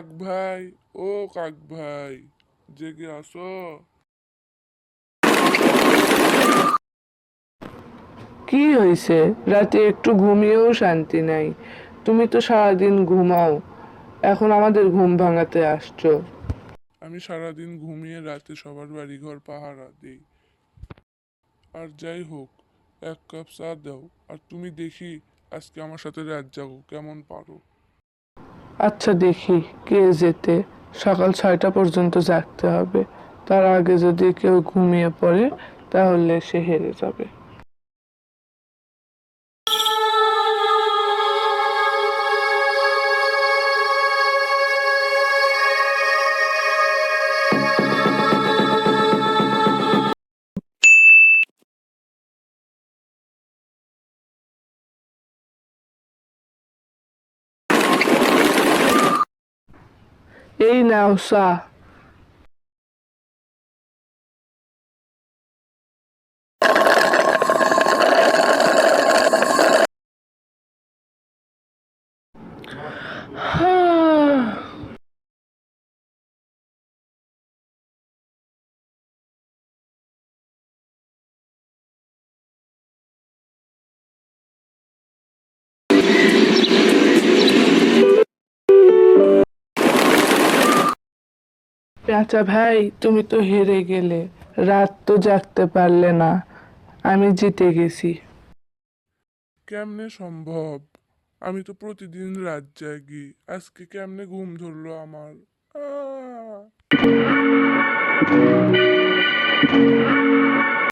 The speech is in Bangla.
কাক ভাই, ও কাক ভাই, জেগে আসো। কি হয়েছে? রাতে একটু ঘুমিয়েও শান্তি নাই। তুমি তো সারাদিন ঘুমাও, এখন আমাদের ঘুম ভাঙাতে আসছো। আমি সারাদিন ঘুমিয়ে রাতে সবার বাড়িঘর পাহারা দিই। আর যাই হোক, এক কাপ চা দাও। আর তুমি দেখি আজকে আমার সাথে রাত জাগো, কেমন পারো। আচ্ছা দেখি কে যেতে। সকাল 6টা পর্যন্ত জাগতে হবে। তার আগে যদি কেউ ঘুমিয়ে পড়ে তাহলে সে হেরে যাবে। এই নাও চা। পেঁচা ভাই, তুমি তো হেরে গেলে। রাত তো জাগতে পারলে না। আমি জিতে গেছি। কেমনে সম্ভব? আমি তো প্রতিদিন রাত জাগি, আজকে কেমনে ঘুম ধরলো আমার? আহ!